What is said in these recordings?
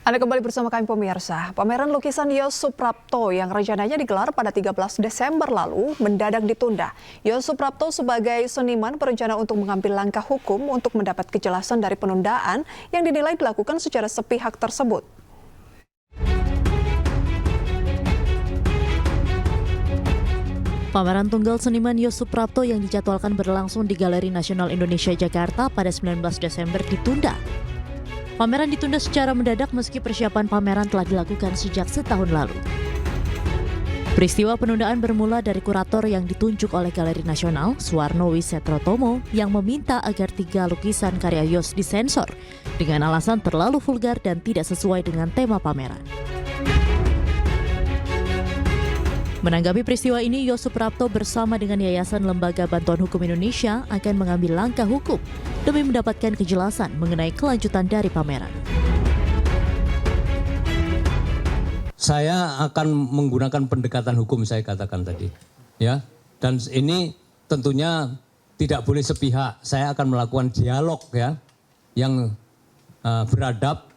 Anda kembali bersama kami pemirsa. Pameran lukisan Yos Suprapto yang rencananya digelar pada 13 Desember lalu mendadak ditunda. Yos Suprapto sebagai seniman berencana untuk mengambil langkah hukum untuk mendapat kejelasan dari penundaan yang dinilai dilakukan secara sepihak tersebut. Pameran tunggal seniman Yos Suprapto yang dijadwalkan berlangsung di Galeri Nasional Indonesia Jakarta pada 19 Desember ditunda. Pameran ditunda secara mendadak meski persiapan pameran telah dilakukan sejak setahun lalu. Peristiwa penundaan bermula dari kurator yang ditunjuk oleh Galeri Nasional, Suwarno Wisetrotomo, yang meminta agar 3 lukisan karya Yos disensor dengan alasan terlalu vulgar dan tidak sesuai dengan tema pameran. Menanggapi peristiwa ini, Yos Suprapto bersama dengan Yayasan Lembaga Bantuan Hukum Indonesia akan mengambil langkah hukum demi mendapatkan kejelasan mengenai kelanjutan dari pameran. Saya akan menggunakan pendekatan hukum, saya katakan tadi, ya. Dan ini tentunya tidak boleh sepihak. Saya akan melakukan dialog, ya, yang beradab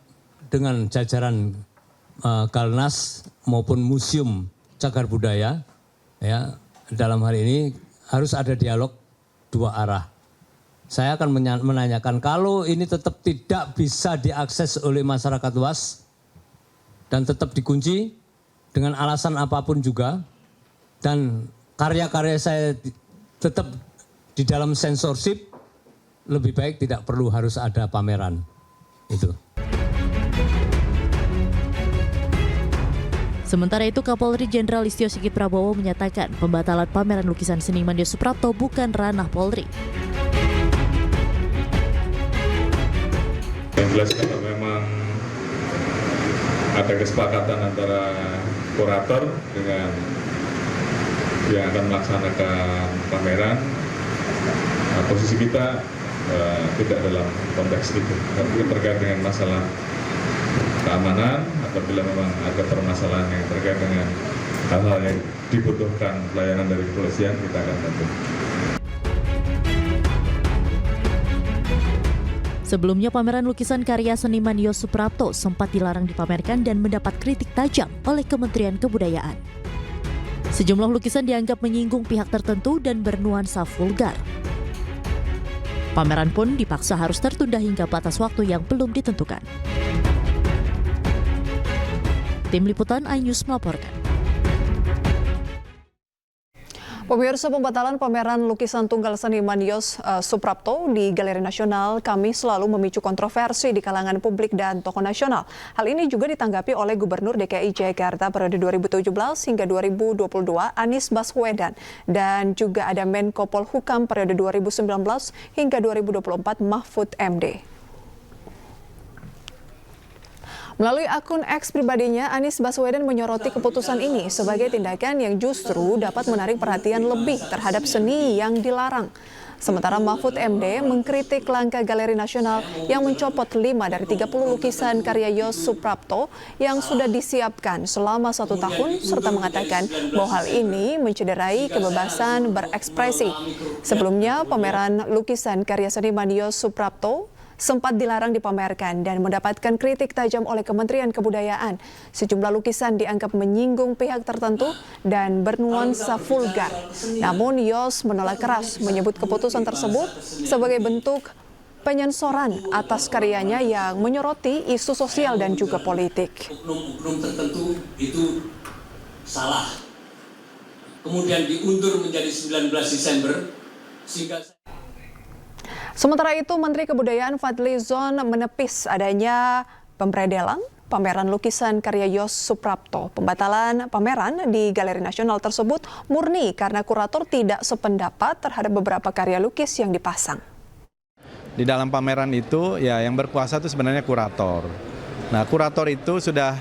dengan jajaran Kalnas maupun Museum Cagar Budaya, ya. Dalam hal ini harus ada dialog 2 arah. Saya akan menanyakan, kalau ini tetap tidak bisa diakses oleh masyarakat luas dan tetap dikunci dengan alasan apapun juga, dan karya-karya saya tetap di dalam sensorship, lebih baik tidak perlu harus ada pameran. Itu. Sementara itu, Kapolri Jenderal Listio Sigit Prabowo menyatakan pembatalan pameran lukisan seniman Yos Suprapto bukan ranah Polri. Yang jelas kalau memang ada kesepakatan antara kurator dengan yang akan melaksanakan pameran, posisi kita tidak dalam konteks itu. Tapi terkait dengan masalah keamanan, apabila memang ada permasalahan yang terkait dengan hal-hal yang dibutuhkan pelayanan dari kepolisian, kita akan bantu. Sebelumnya, pameran lukisan karya seniman Yos Suprapto sempat dilarang dipamerkan dan mendapat kritik tajam oleh Kementerian Kebudayaan. Sejumlah lukisan dianggap menyinggung pihak tertentu dan bernuansa vulgar. Pameran pun dipaksa harus tertunda hingga batas waktu yang belum ditentukan. Tim Liputan iNews melaporkan. Pemirsa, pembatalan pameran lukisan tunggal seniman Yos Suprapto di Galeri Nasional Kamis selalu memicu kontroversi di kalangan publik dan tokoh nasional. Hal ini juga ditanggapi oleh Gubernur DKI Jakarta periode 2017 hingga 2022 Anies Baswedan, dan juga ada Menko Polhukam periode 2019 hingga 2024 Mahfud MD. Melalui akun X pribadinya, Anies Baswedan menyoroti keputusan ini sebagai tindakan yang justru dapat menarik perhatian lebih terhadap seni yang dilarang. Sementara Mahfud MD mengkritik langkah Galeri Nasional yang mencopot 5 dari 30 lukisan karya Yos Suprapto yang sudah disiapkan selama 1 tahun, serta mengatakan bahwa hal ini mencederai kebebasan berekspresi. Sebelumnya, pameran lukisan karya seniman Yos Suprapto sempat dilarang dipamerkan dan mendapatkan kritik tajam oleh Kementerian Kebudayaan. Sejumlah lukisan dianggap menyinggung pihak tertentu dan bernuansa vulgar. Namun Yos menolak keras, menyebut keputusan tersebut sebagai bentuk penyensoran atas karyanya yang menyoroti isu sosial dan juga politik. Oknum tertentu itu salah. Kemudian diundur menjadi 19 Desember sehingga Sementara itu, Menteri Kebudayaan Fadly Zon menepis adanya pemberedelan pameran lukisan karya Yos Suprapto. Pembatalan pameran di Galeri Nasional tersebut murni karena kurator tidak sependapat terhadap beberapa karya lukis yang dipasang. Di dalam pameran itu, ya yang berkuasa itu sebenarnya kurator. Nah, kurator itu sudah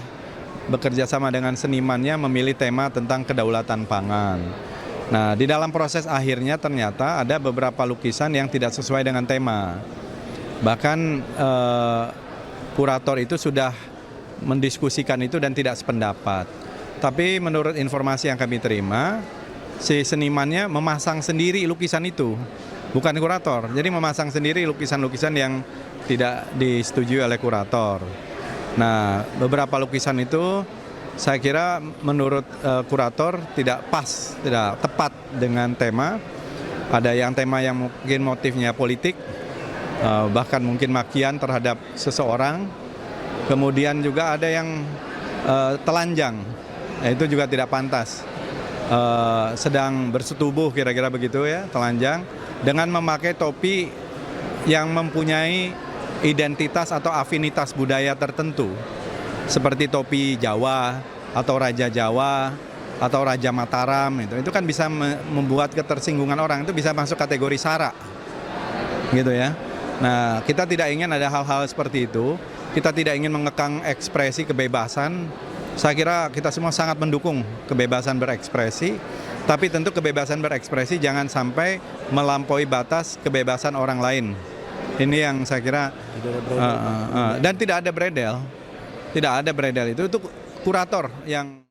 bekerja sama dengan senimannya memilih tema tentang kedaulatan pangan. Nah, di dalam proses akhirnya ternyata ada beberapa lukisan yang tidak sesuai dengan tema. Bahkan kurator itu sudah mendiskusikan itu dan tidak sependapat. Tapi menurut informasi yang kami terima, si senimannya memasang sendiri lukisan itu, bukan kurator. Jadi memasang sendiri lukisan-lukisan yang tidak disetujui oleh kurator. Nah, beberapa lukisan itu saya kira menurut kurator tidak pas, tidak tepat dengan tema. Ada yang tema yang mungkin motifnya politik, bahkan mungkin makian terhadap seseorang. Kemudian juga ada yang telanjang, itu juga tidak pantas. Sedang bersetubuh kira-kira begitu ya, telanjang, dengan memakai topi yang mempunyai identitas atau afinitas budaya tertentu. Seperti topi Jawa atau Raja Jawa atau Raja Mataram, itu kan bisa membuat ketersinggungan orang, itu bisa masuk kategori sara, gitu ya. Nah, kita tidak ingin ada hal-hal seperti itu. Kita tidak ingin mengekang ekspresi kebebasan. Saya kira kita semua sangat mendukung kebebasan berekspresi, tapi tentu kebebasan berekspresi jangan sampai melampaui batas kebebasan orang lain. Ini yang saya kira dan tidak ada beredel. Tidak ada beredel itu kurator yang